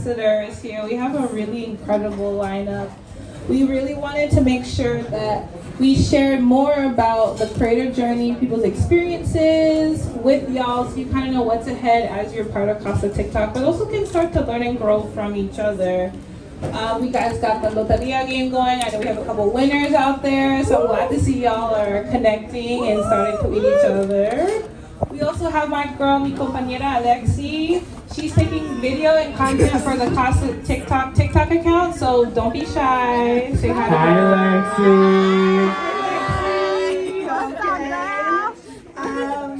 ambassadors here. We have a really incredible lineup. We really wanted to make sure that we shared more about the creator journey, people's experiences with y'all, so you kind of know what's ahead as you're part of Casa TikTok, but also can start to learn and grow from each other. We guys got the Loteria game going. I know we have a couple winners out there, so I'm glad to see y'all are connecting and starting to meet each other. We also have my girl, mi compañera Alexi. She's taking video and content for the Casa TikTok account, so don't be shy. Say hi to her.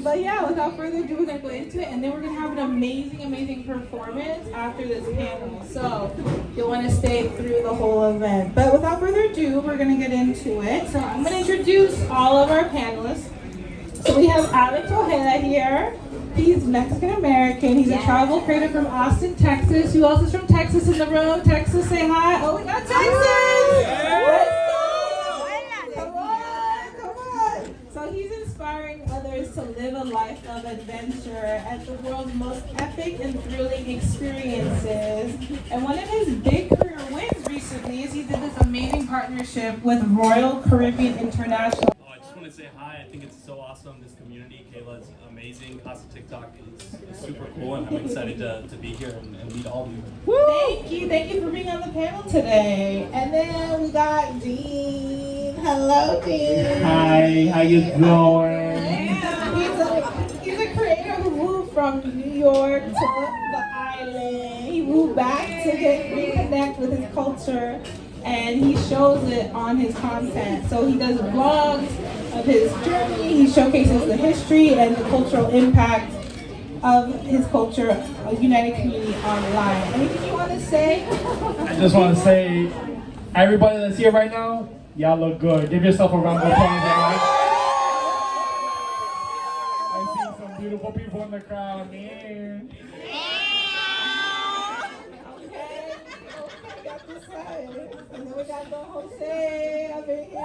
But yeah, without further ado, we're gonna go into it, and then we're gonna have an amazing performance after this panel. So you'll want to stay through the whole event. But without further ado, we're gonna get into it. So I'm gonna introduce all of our panelists. So we have Alex Ojeda here. He's Mexican American. He's a travel creator from Austin, Texas. Who else is from Texas in the room? Texas, say hi. Oh, we got Texas! Come on. So he's inspiring others to live a life of adventure at the world's most epic and thrilling experiences. And one of his big career wins recently is he did this amazing partnership with Royal Caribbean International. I just want to say hi. I think it's so awesome. This community, Kayla's amazing. Casa TikTok is super cool, and I'm excited to be here and meet all of you. Thank you for being on the panel today. And then we got Dean. Hello, Dean. Hi, how you doing? He's a creator who moved from New York to the island. He moved back to reconnect with his culture, and he shows it on his content. So he does vlogs of his journey. He showcases the history and the cultural impact of his culture, a united community online. Anything you want to say? I just want to say, everybody that's here right now, y'all look good. Give yourself a round of applause. I see some beautiful people in the crowd, man. And then we got Don Jose up in here.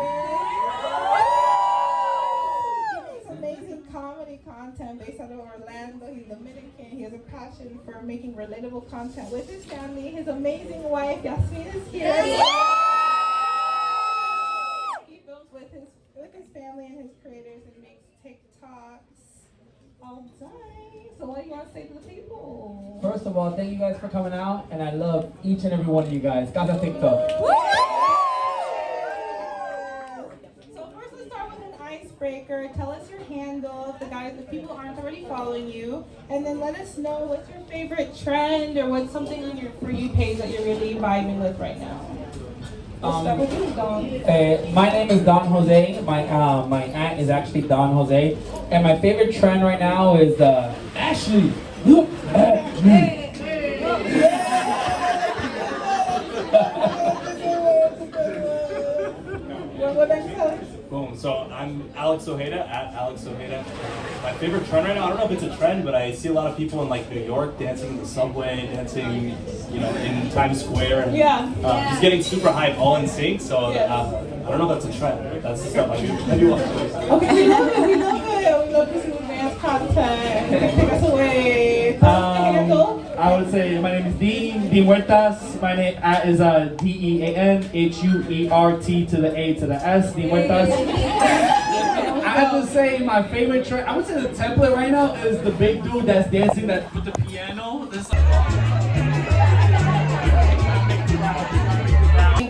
He makes amazing comedy content based out of Orlando. He's Dominican. He has a passion for making relatable content with his family. His amazing wife, Yasmin, is here. He films with his family and his creators and makes TikToks all day. So what do you want to say to the people? First of all, thank you guys for coming out, and I love each and every one of you guys. Casa TikTok. So first, let's start with an icebreaker. Tell us your handle if people aren't already following you, and then let us know what's your favorite trend or what's something on your For You page that you're really vibing with right now. Let's start with you, Don. My name is Don Jose. My aunt is actually Don Jose, and my favorite trend right now is Ashley. Look at me. Boom. So I'm Alex Ojeda, at Alex Ojeda. My favorite trend right now, I don't know if it's a trend, but I see a lot of people in like New York dancing in the subway, dancing, in Times Square, and just getting super hype, all in sync. So I don't know if that's a trend. That's the stuff I do. Okay, we love it. We love to see advanced content. Take us away. I would say my name is Dean Huertas. My name is DeanHuert to the A to the S. Dean Huertas. I have to say my favorite trend. I would say the template right now is the big dude that's dancing that with the piano.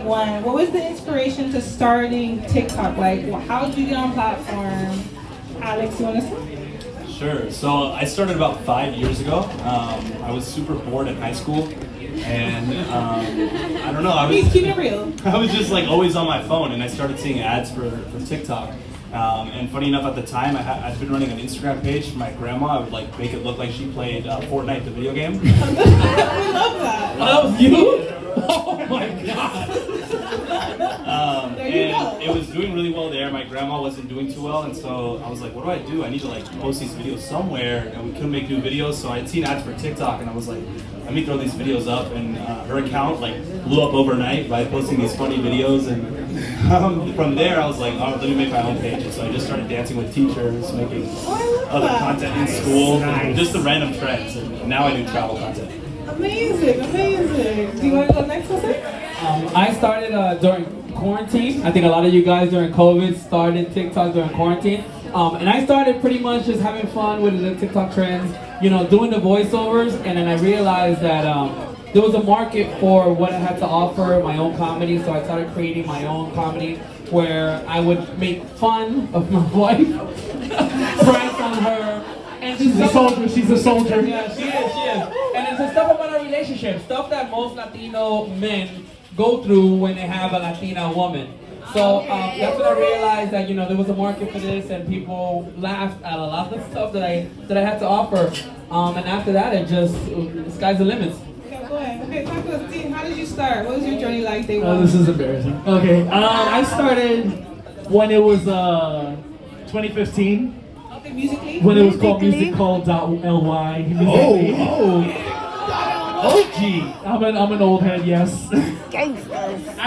What was the inspiration to starting TikTok? Like, how did you get on platform? Alex, you want to say? Sure. So I started about 5 years ago. I was super bored in high school, and I don't know. Please keep it real. I was just like always on my phone, and I started seeing ads for TikTok. And funny enough, at the time, I'd been running an Instagram page for my grandma. I would like make it look like she played Fortnite, the video game. We love that. That was you? Oh my god! And it was doing really well there. My grandma wasn't doing too well, and so I was like, what do? I need to like post these videos somewhere, and we couldn't make new videos, so I'd seen ads for TikTok, and I was like, let me throw these videos up, and her account like blew up overnight by posting these funny videos, and from there I was like, oh, let me make my own page. And so I just started dancing with teachers, making other content in school, just the random trends, and now I do travel content. Amazing, amazing. Do you want to go next, Jose? I started during quarantine. I think a lot of you guys during COVID started TikTok during quarantine. And I started pretty much just having fun with the TikTok trends, you know, doing the voiceovers. And then I realized that there was a market for what I had to offer, my own comedy. So I started creating my own comedy where I would make fun of my wife, prank on her. And She's a soldier. She's a soldier. Yeah, she is. And it's the stuff about our relationship, stuff that most Latino men go through when they have a Latina woman. So that's when I realized that, you know, there was a market for this, and people laughed at a lot of the stuff that I had to offer. And after that, it just the sky's the limit. Okay, go ahead. Okay, talk to us. Dean, how did you start? What was your journey like day one? Oh, this is embarrassing. Okay, I started when it was 2015. Okay, musically? When it was called musical.ly. OG. I'm an old head, yes. I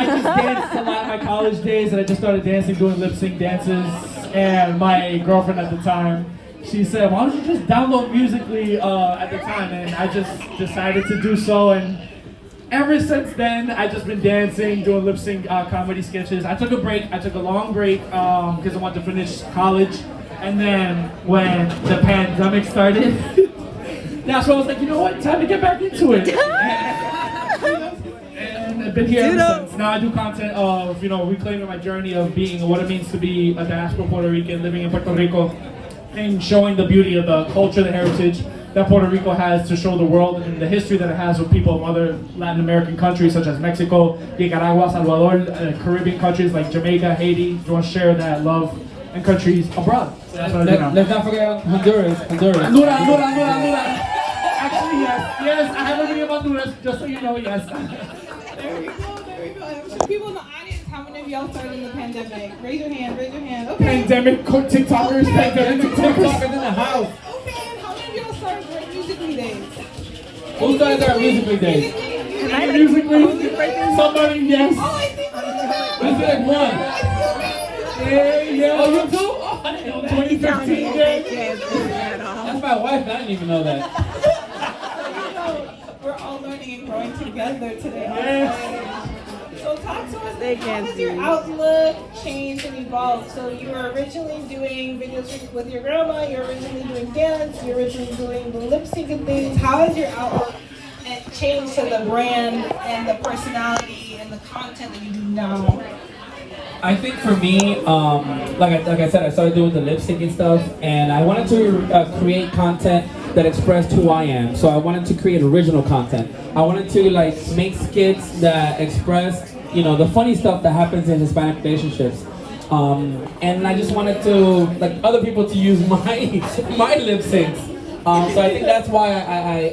just danced a lot in my college days, and I just started dancing, doing lip sync dances. And my girlfriend at the time, she said, "Why don't you just download Musically?" At the time, and I just decided to do so. And ever since then, I've just been dancing, doing lip sync comedy sketches. I took a break. I took a long break because I wanted to finish college. And then when the pandemic started, that's when I was like, you know what, time to get back into it. And I've been here ever since. Now I do content of, you know, reclaiming my journey of being what it means to be a diaspora Puerto Rican living in Puerto Rico, and showing the beauty of the culture, the heritage that Puerto Rico has to show the world, and the history that it has with people of other Latin American countries such as Mexico, Nicaragua, Salvador, Caribbean countries like Jamaica, Haiti. You want to share that love and countries abroad. So that's what I do now. Let's not forget Honduras. Honduras. Actually, yes, I have a video about Honduras, just so you know, yes. There we go. I'm sure people in the audience, how many of y'all started in the pandemic? Raise your hand. Okay. Pandemic TikTokers, pandemic TikTokers in the house. Okay, and how many of y'all started during Musically days? Who started their Musically days? Musically? Somebody, yes. Oh, I think one of the I feel like one. Yeah. Oh, you too? Oh, I didn't know that. 2015 days. That's my wife. I didn't even know that. We're all learning and growing together today. Yes. So talk to us. How has your outlook changed and evolved? So you were originally doing videos with your grandma. You're originally doing dance. You're originally doing the lip sync and things. How has your outlook changed to the brand and the personality and the content that you do now? I think for me, like I said, I started doing the lip syncing stuff, and I wanted to create content that expressed who I am. So I wanted to create original content. I wanted to like make skits that express, you know, the funny stuff that happens in Hispanic relationships. And I just wanted to like other people to use my lip syncs. So I think that's why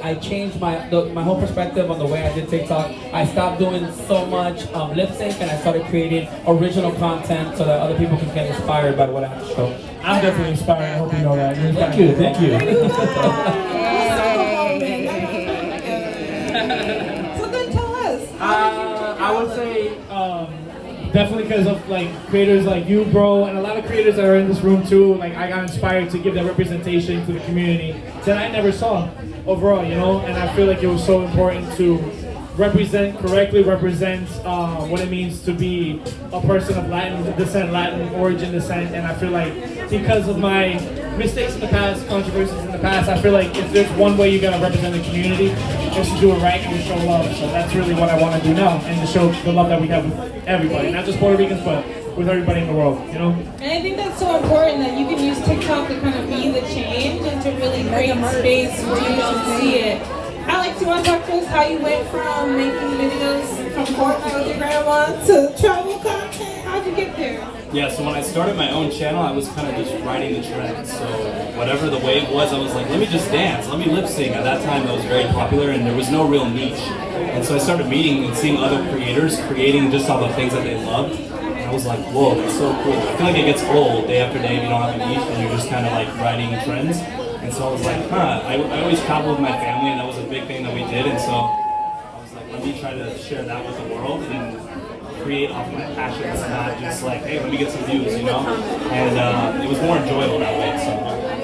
I changed my whole perspective on the way I did TikTok. I stopped doing so much lip sync, and I started creating original content so that other people can get inspired by what I have to show. I'm definitely inspired. I hope you know that. Thank you. So then tell us. I would say definitely because of like creators like you, bro, and a lot of creators that are in this room too. Like I got inspired to give that representation to the community that I never saw overall, you know. And I feel like it was so important to correctly represent what it means to be a person of Latin descent, Latin origin descent. And I feel like because of my mistakes in the past, controversies in the past, I feel like if there's one way you gotta represent the community, is to do it right and to show love. So that's really what I want to do now, and to show the love that we have with everybody, not just Puerto Ricans, but with everybody in the world, you know? And I think that's so important that you can use TikTok to kind of be the change and to really create space where you don't see it. Alex, you want to talk to us how you went from making videos from Fortnite with your grandma to travel content? How'd you get there? Yeah, so when I started my own channel, I was kind of just riding the trend. So whatever the wave was, I was like, let me just dance, let me lip sync. At that time, that was very popular, and there was no real niche. And so I started meeting and seeing other creators creating just all the things that they loved. And I was like, whoa, that's so cool. I feel like it gets old day after day if you don't have a niche, and you're just kind of like riding trends. And so I was like, I always traveled with my family, and that was a big thing that we did. And so I was like, let me try to share that with the world and create off my passions, not just like, hey, let me get some views, you know? And it was more enjoyable that way, so.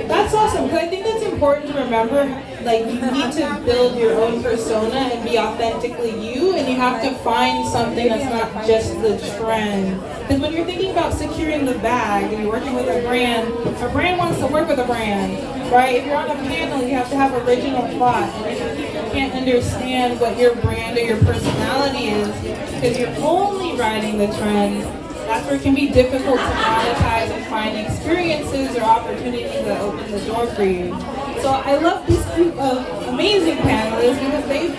That's awesome, because I think that's important to remember like you need to build your own persona and be authentically you, and you have to find something that's not just the trend. Because when you're thinking about securing the bag and you're working with a brand wants to work with a brand, right? If you're on a panel, you have to have original thought. And if people can't understand what your brand or your personality is because you're only riding the trend, that's where it can be difficult to monetize and find experiences or opportunities that open the door for you. So I love these group of amazing panelists because they've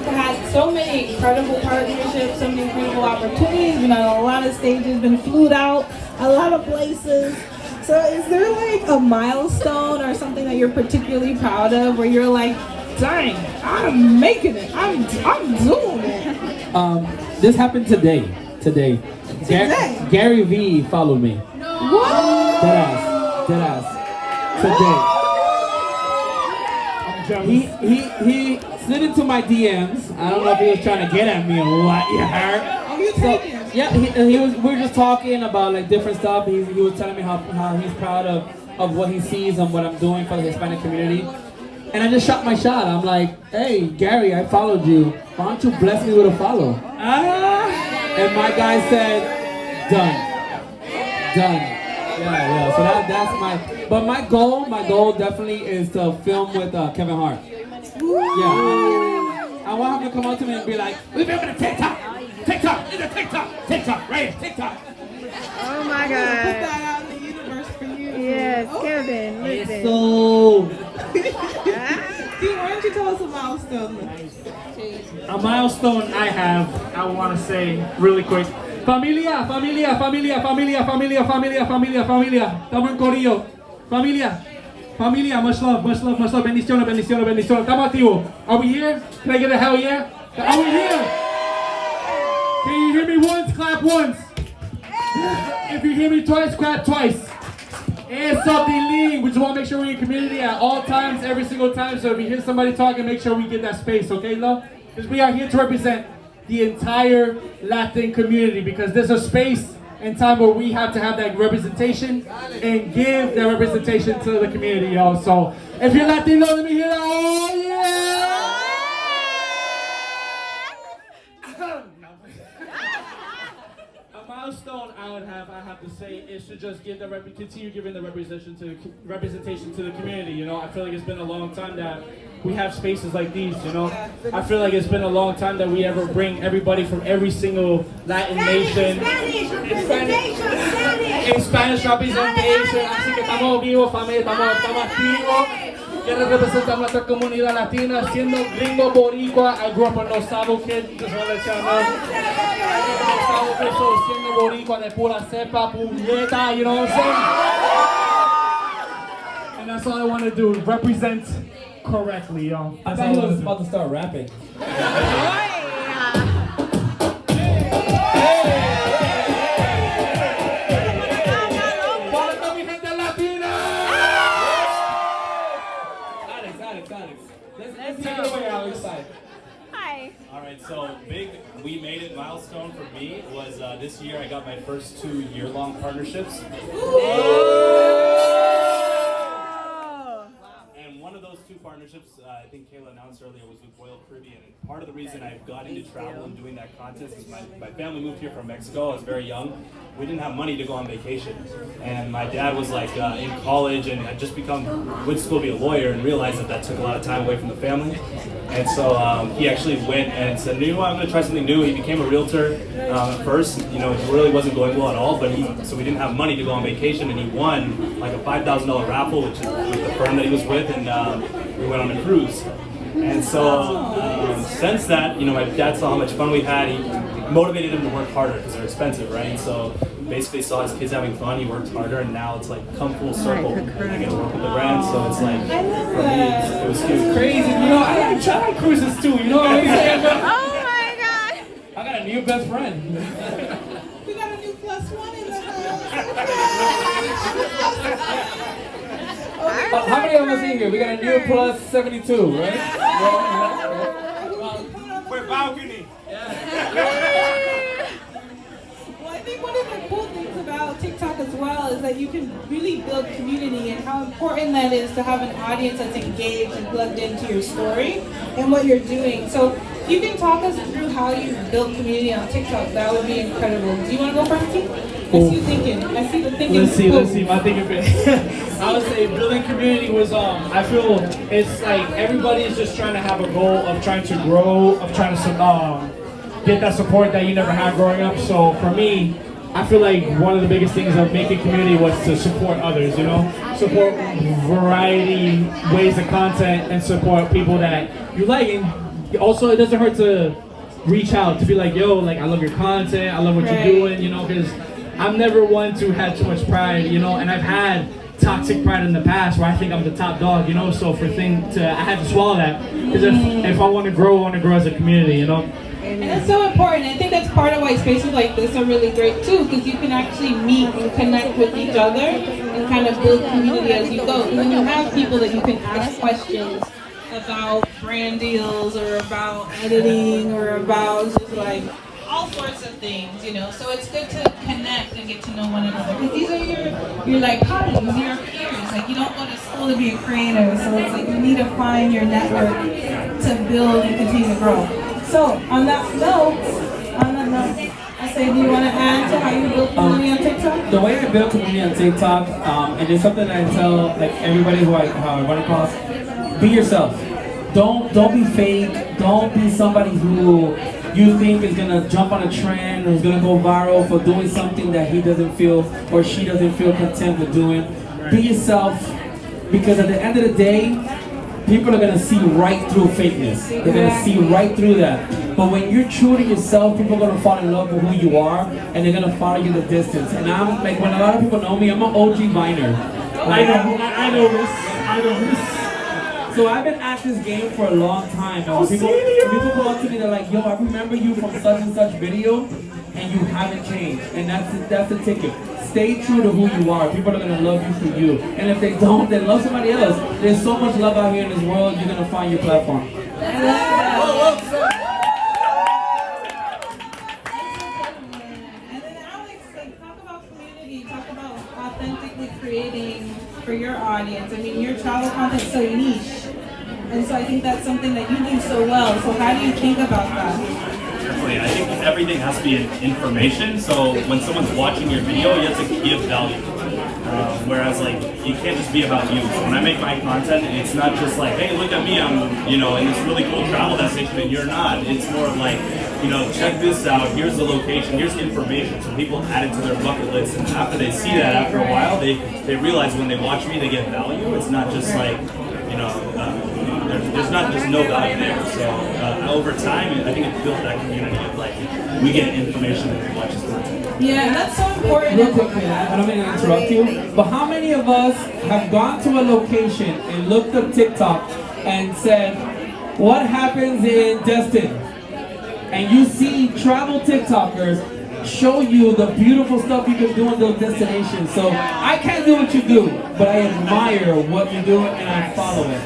had so many incredible partnerships, so many incredible opportunities, been on a lot of stages, been flued out a lot of places. So is there like a milestone or something that you're particularly proud of where you're like, dang, I'm making it, I'm doing it? This happened today. Gary V followed me. What? Deadass. Today. He slid into my DMs. I don't know if he was trying to get at me or what. You heard? Oh, you taking it? Yeah, he was. We were just talking about like different stuff. He was telling me how he's proud of what he sees and what I'm doing for the Hispanic community. And I just shot my shot. I'm like, hey, Gary, I followed you. Why don't you bless me with a follow? And my guy said, done. Yeah. So that's my. But my goal definitely is to film with Kevin Hart. Yeah. I want him to come up to me and be like, we're filming a TikTok. It's a TikTok, right? TikTok. Oh my Put God. that out in the universe for you. Yes, Kevin, listen. So. Why don't you tell us a milestone? A milestone I want to say really quick. Familia. Estamos en corillo. Familia, much love. Bendiciones. Estamos activos. Are we here? Can I get a hell yeah? Are we here? Can you hear me once? Clap once. If you hear me twice, clap twice. And something lean. We just want to make sure we're in community at all times, every single time. So if you hear somebody talking, make sure we get that space, okay, love? Because we are here to represent the entire Latin community, because there's a space and time where we have to have that representation and give that representation to the community, y'all. So if you're Latino, let me hear that. Oh, yeah! A milestone I have to say is to just give continue giving the representation to the community. You know, I feel like it's been a long time that we have spaces like these. You know, I feel like it's been a long time that we ever bring everybody from every single Latin nation. In Spanish representation. Así que estamos vivos, familia, estamos activos. Quiero representar nuestra comunidad latina, siendo gringo boricua. I grew up in Los Sabo kid, just want to let y'all know. So siendo boricua de pura cepa, puñeta, you know what I'm saying? And that's all I want to do, represent correctly, y'all. I thought he was about to start rapping. Let's take it away, Alex. Hi. All right, so big we made it milestone for me was this year I got my first 2 year-long partnerships. And one of those 2 partnerships, I think Kayla announced earlier, was with Royal Caribbean. And part of the reason I've got into travel and doing that content is my family moved here from Mexico. I was very young. We didn't have money to go on vacation. And my dad was like in college and had just went to school to be a lawyer and realized that took a lot of time away from the family. And so he actually went and said, you know what, I'm going to try something new. He became a realtor at first. You know, it really wasn't going well at all, but so we didn't have money to go on vacation, and he won like a $5,000 raffle, which is with the firm that he was with, and we went on a cruise. And so since that, you know, my dad saw how much fun we had. He motivated him to work harder because they're expensive, right? And so basically saw his kids having fun, he worked harder, and now it's like come full circle. I get to work with the brand, so it's like, for me, it was huge. Crazy, you know, I like try cruises too, you know what I'm saying? Oh my God. I got a new best friend. We got a new +1 in the house. How many of us in here? We got a new plus 72, right? We're balcony. Well, I think one of the cool things about TikTok as well well is that you can really build community and how important that is to have an audience that's engaged and plugged into your story and what you're doing. So if you can talk us through how you build community on TikTok, that would be incredible. Do you want to go first, T? I see you thinking. I see the thinking. Let's see. My thinking bit. I would say building community was I feel it's like everybody is just trying to have a goal of trying to grow, of trying to get that support that you never had growing up. So for me, I feel like one of the biggest things of making community was to support others, you know? Support variety, ways of content, and support people that you like. And also, it doesn't hurt to reach out, to be like, yo, like, I love your content, I love what you're doing, you know? Because I'm never one to have too much pride, you know? And I've had toxic pride in the past where I think I'm the top dog, you know? So I had to swallow that. Because if I want to grow as a community, you know? And that's so important. I think that's part of why spaces like this are really great too, because you can actually meet and connect with each other and kind of build community as you go. And then you have people that you can ask questions about brand deals or about editing or about just like all sorts of things, you know. So it's good to connect and get to know one another, because these are your like colleagues, your peers. Like, you don't go to school to be a creator, so it's like you need to find your network to build and continue to grow. So, on that note, I say, do you want to add to how you build community on TikTok? The way I build community on TikTok, and it's something that I tell like everybody who I run across, be yourself. Don't be fake. Don't be somebody who you think is gonna jump on a trend or is gonna go viral for doing something that he doesn't feel or she doesn't feel content with doing. Be yourself, because at the end of the day, people are gonna see right through fakeness. They're gonna see right through that. But when you're true to yourself, people are gonna fall in love with who you are, and they're gonna follow you the distance. And I'm like, when a lot of people know me, I'm an OG Viner. I know this. So I've been at this game for a long time. And when people go up to me, they're like, yo, I remember you from such and such video, and you haven't changed. And that's the ticket. Stay true to who you are. People are going to love you for you. And if they don't, then love somebody else. There's so much love out here in this world, you're going to find your platform. And then Alex, like, talk about community, talk about authentically creating for your audience. I mean, your travel content is so niche. And so I think that's something that you do so well. So how do you think about that? I think everything has to be information. So when someone's watching your video, you have to give value. Whereas like you can't just be about you. So when I make my content, it's not just like, hey, look at me, I'm in this really cool travel destination, and you're not. It's more of like, check this out. Here's the location. Here's information. So people add it to their bucket list, and after they see that, after a while, they realize when they watch me, they get value. It's not just like, there's not just no value there. So over time, I think it built that community of like, we get information that we watch this content. Yeah, that's so important. Real quickly, I don't mean to interrupt you, but how many of us have gone to a location and looked up TikTok and said, what happens in Destin? And you see travel TikTokers show you the beautiful stuff you can do in those destinations. So I can't do what you do, but I admire what you do and I follow it.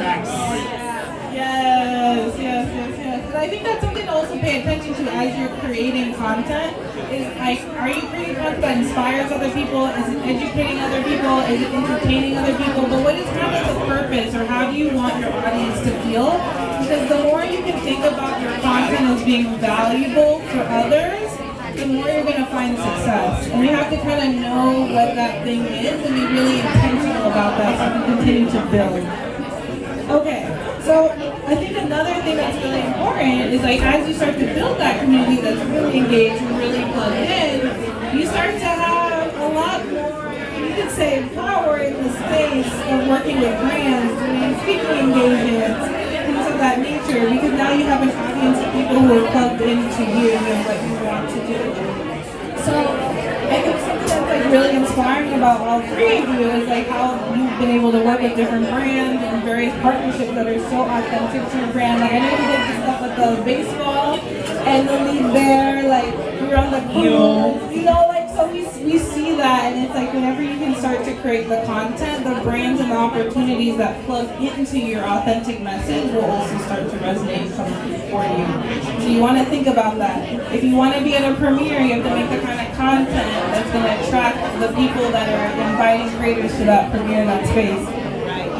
Yes. And I think that's something to also pay attention to as you're creating content. Is like, are you creating content that inspires other people? Is it educating other people? Is it entertaining other people? But what is kind of the purpose, or how do you want your audience to feel? Because the more you can think about your content as being valuable for others, the more you're going to find success. And you have to kind of know what that thing is and be really intentional about that so you can continue to build. Okay, so I think another thing that's really important is like as you start to build that community that's really engaged and really plugged in, you start to have a lot more, you could say, power in the space of working with brands, doing speaking engagements, things of that nature, because now you have an audience of people who are plugged into you and what you want to do. So I think something that's like really inspiring about all three of you is like how you've been able to work with different brands and various partnerships that are so authentic to your brand. Like I know you did the stuff with the baseball and the lead there, like we were on the cruise, like so so we see that, and it's like whenever you can start to create the content, the brands and the opportunities that plug into your authentic message will also start to resonate and come for you. So you want to think about that. If you want to be at a premiere, you have to make the kind of content that's going to attract the people that are inviting creators to that premiere, that space.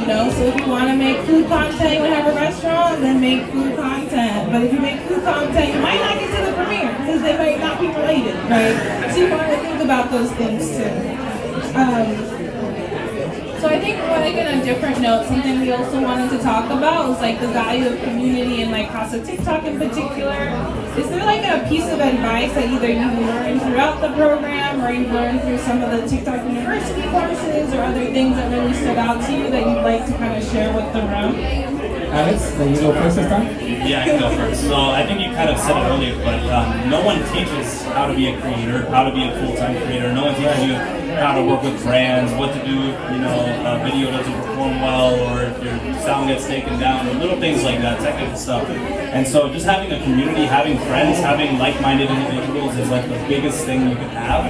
You know, so if you want to make food content, you want to have a restaurant, then make food content. But if you make food content, you might not get to the premiere because they might not be related, right? So you want to think about those things too. So I think, like, on a different note, something we also wanted to talk about was like the value of community and like Casa TikTok in particular. Is there like a piece of advice that either you've learned throughout the program or you've learned through some of the TikTok University courses or other things that really stood out to you that you'd like to kind of share with the room? Alex, then you go first this time? Yeah, I can go first. So I think you kind of said it earlier, but no one teaches how to be a creator, how to be a full-time creator. No one teaches you how to work with brands, what to do, you know, a video doesn't perform well, or if your sound gets taken down, or little things like that, technical stuff. And so just having a community, having friends, having like-minded individuals is like the biggest thing you could have.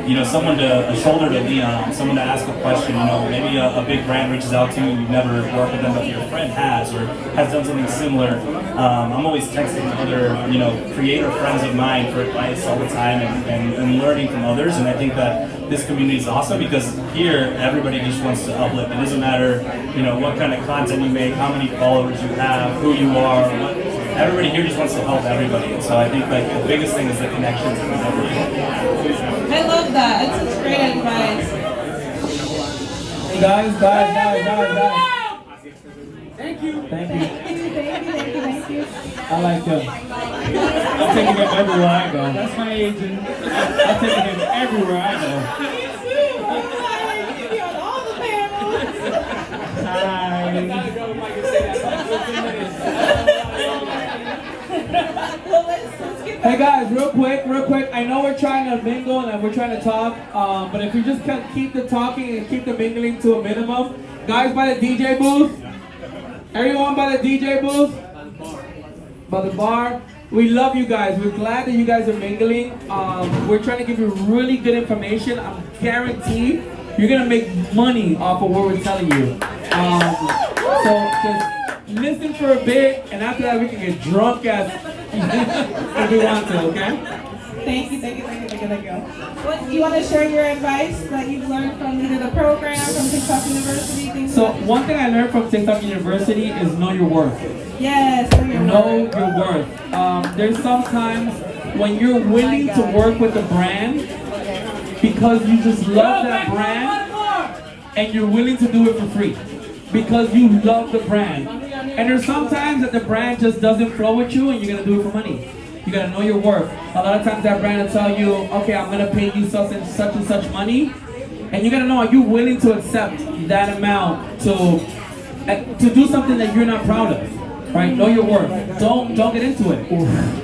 You know, a shoulder to lean on, someone to ask a question, you know, maybe a big brand reaches out to you, you've never worked with them, but your friend has, or has done something similar. I'm always texting other, you know, creator friends of mine for advice all the time and learning from others, and I think that this community is awesome because here everybody just wants to uplift. It doesn't matter, you know, what kind of content you make, how many followers you have, who you are. Everybody here just wants to help everybody, and so I think like the biggest thing is the connections and everything. I love that. That's such great advice. Guys. Thank you. Thank you. Thank you. I like him. I'm taking him everywhere I go. That's my agent. I'm taking him everywhere I go. You on all the panels. Well, let's get back. Hey guys, real quick. I know we're trying to mingle and we're trying to talk, but if you just can keep the talking and keep the mingling to a minimum. Guys by the DJ booth. Everyone by the DJ booth. By the bar. We love you guys. We're glad that you guys are mingling. We're trying to give you really good information. I'm guaranteed you're gonna make money off of what we're telling you. So just listen for a bit, and after that we can get drunk as if we want to. Okay? Thank you. What do you want to share your advice that you've learned from either the program, from TikTok University, things So like that? one thing I learned from TikTok University is know your worth. Yes, Know your worth. There's sometimes when you're willing to work with a brand because you just love that brand and you're willing to do it for free because you love the brand. And there's sometimes that the brand just doesn't flow with you and you're gonna do it for money. You gotta know your worth. A lot of times that brand will tell you, okay, I'm gonna pay you such and such money, and you gotta know, are you willing to accept that amount to do something that you're not proud of, right? Know your worth. Don't get into it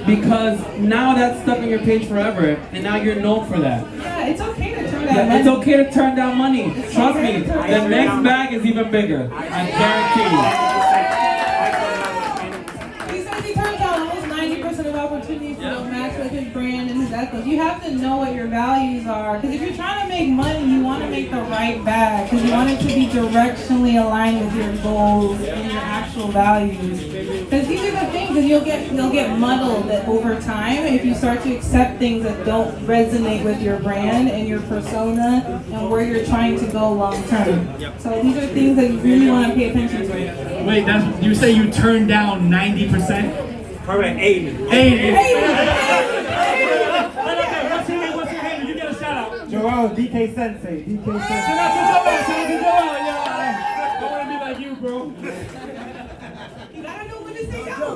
because now that's stuck on your page forever, and now you're known for that. Yeah, it's okay to turn down money. It's okay to turn down money. Trust me, the next bag is even bigger. I guarantee you. He turns out almost 90% of opportunities don't match with his brand and his ethos. You have to know what your values are. Because if you're trying to make money, you want to make the right bag. Because you want it to be directionally aligned with your goals and your actual values. Because these are the things that you'll get muddled over time if you start to accept things that don't resonate with your brand and your persona and where you're trying to go long term. So these are things that you really want to pay attention to. Wait, you say you turned down 90%? Correct, 80. 80. What's your name? You get a shout out. Joel, DK Sensei. DK Sensei. Shout out to Joel. I want to be like you, bro. You gotta know when to say no.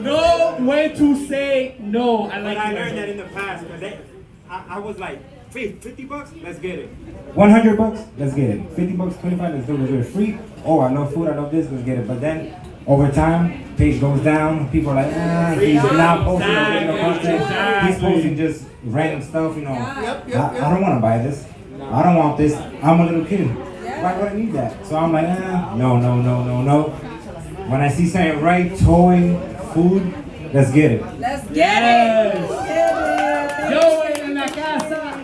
Know when to say no. I like But I you. learned that in the past because I was like, wait, $50? Let's get it. $100? Let's get it. $50, 25, let's do it. Free? Oh, I love food, I love this, let's get it. But then over time, page goes down. People are like, he's not posting original content. He's posting just random stuff, you know. I don't want to buy this. I don't want this. I'm a little kid. Why would I need that? So I'm like, no. When I see something right, toy, food, let's get it. Let's get it. Yo, en la casa.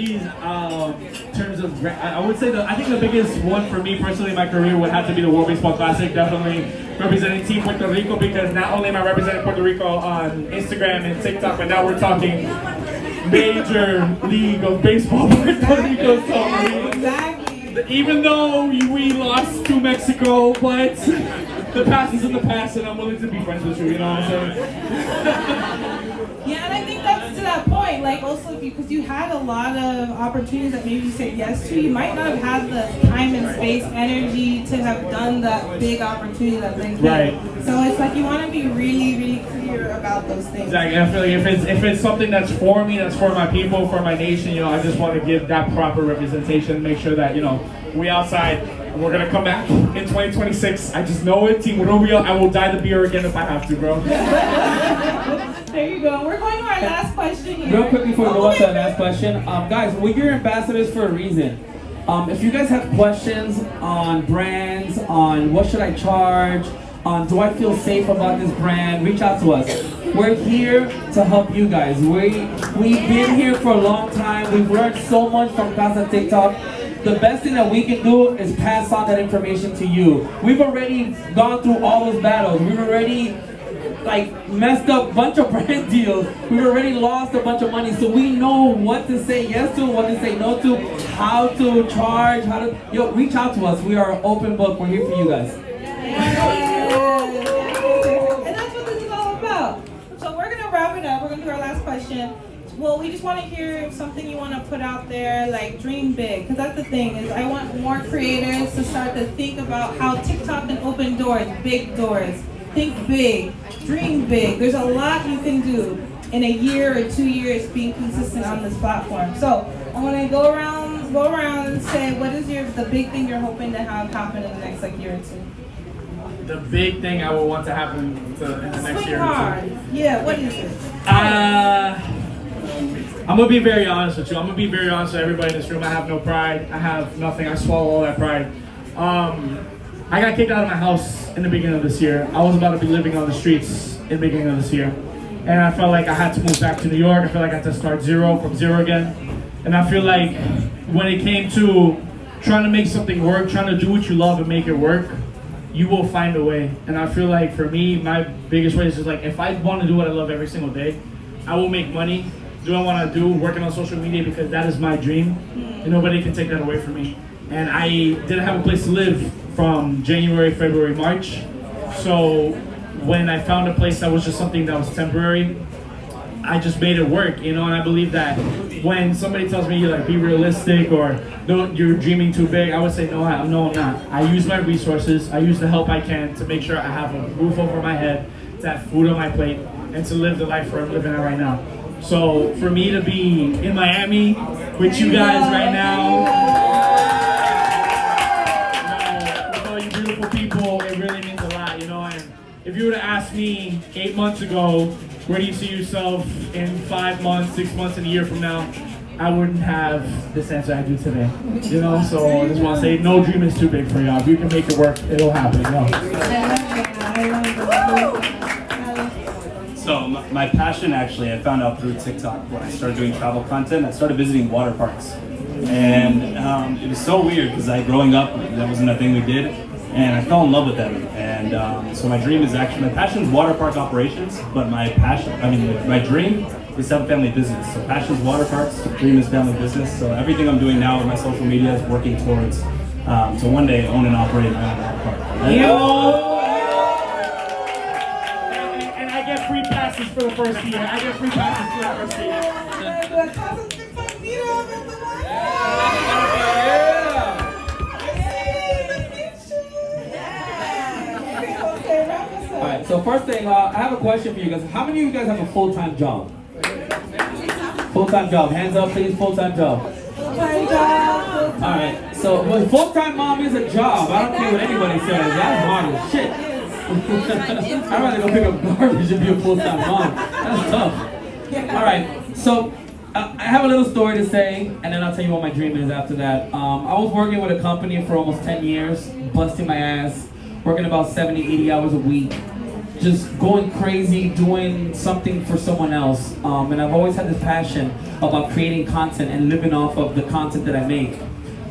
Geez, in terms of, I would say I think the biggest one for me personally in my career would have to be the World Baseball Classic. Definitely representing Team Puerto Rico, because not only am I representing Puerto Rico on Instagram and TikTok, but now we're talking Major League of Baseball Puerto Rico. So Exactly. even though we lost to Mexico, but the past is in the past, and I'm willing to be friends with you. You know what I'm saying? Yeah, and I think that's to that point. Like also because you had a lot of opportunities that maybe you said yes to, you might not have had the time and space, energy to have done that big opportunity that then came. Right. So it's like you want to be really, really clear about those things. Exactly. I feel like if it's something that's for me, that's for my people, for my nation, you know, I just want to give that proper representation, make sure that, you know, we outside, and we're gonna come back in 2026. I just know it, Team Rubio. I will dye the beer again if I have to, bro. There you go. We're going to our last question here. Real quick before we go on to the last question, guys, well, you're ambassadors for a reason. If you guys have questions on brands, on what should I charge, on do I feel safe about this brand, reach out to us. We're here to help you guys. We've been here for a long time. We've learned so much from Casa TikTok. The best thing that we can do is pass on that information to you. We've already gone through all those battles. We've already messed up a bunch of brand deals. We've already lost a bunch of money, so we know what to say yes to, what to say no to, how to charge, reach out to us. We are an open book. We're here for you guys. And that's what this is all about. So we're gonna wrap it up. We're gonna do our last question. Well, we just want to hear something you want to put out there, like dream big, because that's the thing is I want more creators to start to think about how TikTok can open doors, big doors. Think big, dream big. There's a lot you can do in a year or 2 years being consistent on this platform. So I want to go around and say, what is the big thing you're hoping to have happen in the next year or two? The big thing I would want to happen in the next year or two. Yeah, what is it? I'm gonna be very honest with you. I'm gonna be very honest with everybody in this room. I have no pride. I have nothing. I swallow all that pride. I got kicked out of my house in the beginning of this year. I was about to be living on the streets in the beginning of this year. And I felt like I had to move back to New York. I felt like I had to start from zero again. And I feel like when it came to trying to make something work, trying to do what you love and make it work, you will find a way. And I feel like for me, my biggest way is just if I want to do what I love every single day, I will make money. Do I want to do working on social media because that is my dream, and nobody can take that away from me. And I didn't have a place to live from January, February, March. So when I found a place that was just something that was temporary, I just made it work, you know. And I believe that when somebody tells me be realistic or no, you're dreaming too big, I would say no, I'm not. I use my resources, I use the help I can to make sure I have a roof over my head, to have food on my plate, and to live the life where I'm living at right now. So for me to be in Miami with you guys right now, with all you beautiful people, it really means a lot, you know. And if you were to ask me 8 months ago, where do you see yourself in 5 months, 6 months, and a year from now, I wouldn't have this answer I do today, you know. So I just want to say, no dream is too big for y'all. If you can make it work, it'll happen. You know? So my passion actually, I found out through TikTok when I started doing travel content. I started visiting water parks, and it was so weird because growing up, that wasn't a thing we did, and I fell in love with them. And so my dream is actually, my passion is water park operations, but my dream is to have a family business. So passion is water parks, dream is family business. So everything I'm doing now with my social media is working towards to one day own and operate my own water park. Free passes for the first year. I get free passes for the first year. Alright, so first thing, I have a question for you guys. How many of you guys have a full-time job? Full-time job. Hands up, please. Full-time job. Full-time job. Alright, so full-time mom is a job. I don't care what anybody says. That's hard as shit. I'd rather go pick up garbage and be a full-time mom. That's tough. Alright, so I have a little story to say, and then I'll tell you what my dream is after that. I was working with a company for almost 10 years, busting my ass, working about 70, 80 hours a week. just going crazy, doing something for someone else. And I've always had this passion about creating content and living off of the content that I make.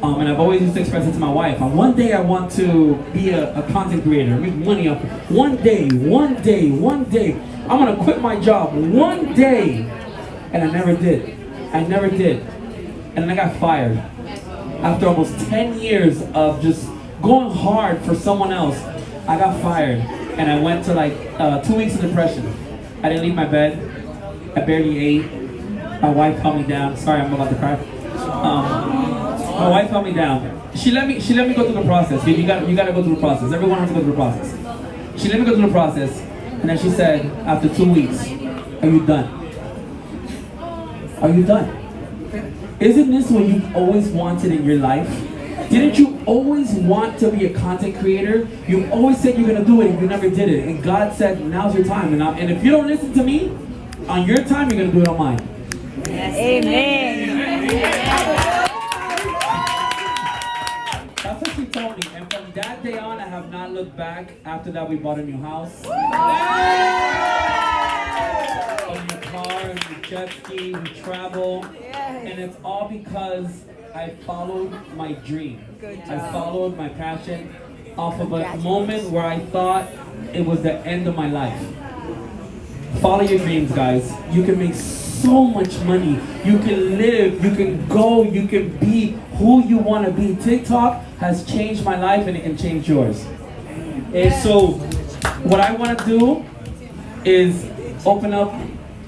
And I've always used to express it to my wife. One day I want to be a content creator, make money off it. One day, I'm gonna quit my job one day. And I never did. And then I got fired. After almost 10 years of just going hard for someone else, I got fired. And I went to like 2 weeks of depression. I didn't leave my bed. I barely ate. My wife held me down. Sorry, I'm about to cry. My wife held me down. She let me go through the process. You gotta go through the process. Everyone has to go through the process. She let me go through the process, and then she said, after 2 weeks, "Are you done? Are you done? Isn't this what you've always wanted in your life? Didn't you always want to be a content creator? You always said you're gonna do it, and you never did it. And God said, now's your time. And if you don't listen to me, on your time, you're gonna do it on mine." Amen. That's what she told me. And from that day on, I have not looked back. After that, we bought a new house. A new car, a new jet ski, we travel. And it's all because I followed my dream. I followed my passion off of a moment where I thought it was the end of my life. Follow your dreams, guys. You can make so much money. You can live, you can go, you can be who you want to be. TikTok has changed my life and it can change yours. And so what I want to do is open up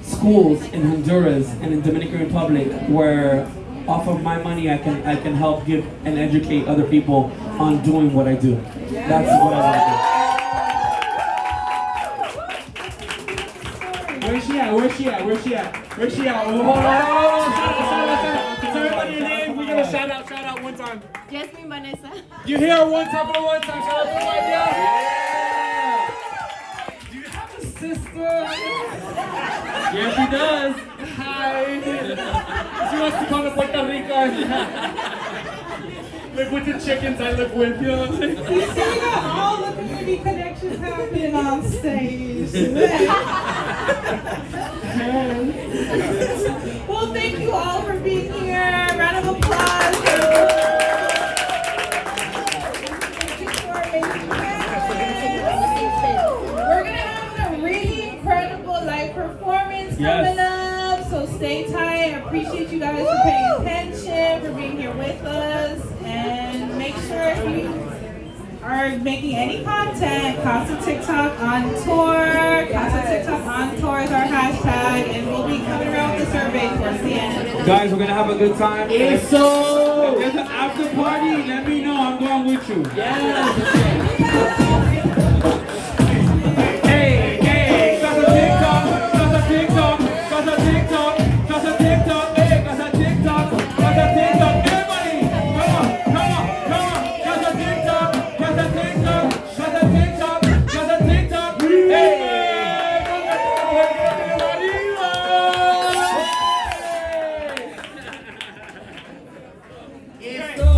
schools in Honduras and in Dominican Republic where off of my money I can help give and educate other people on doing what I do. That's what I want to do. Where's she at? Oh, tell everybody your name. We're gonna shout out one time. Jasmine Vanessa. You hear her one time for the one time. Shout out to my dad. Do you have a sister? Yes, she does. Hi. She wants to come to Puerto Rico. Live with the chickens I live with, you know what I'm saying? We see that all the community connections happening on stage. Well, thank you all for being here. Round of applause. Thank you for our amazing panelists. We're gonna have a really incredible live performance coming up, so stay tight. I appreciate you guys for paying attention, for being here with us, and make sure if you are making any content, Casa TikTok on tour. Casa TikTok on tour is our hashtag, and we'll be coming around with the survey towards the end. Guys, we're gonna have a good time. It's so. If there's an after party, let me know. I'm going with you. Yes. Hey, Casa TikTok, Casa TikTok, Casa TikTok, Casa TikTok, hey, Casa TikTok, Casa TikTok. Everybody, come on, Casa TikTok, Casa TikTok, Casa TikTok, Casa TikTok. Hey. Esto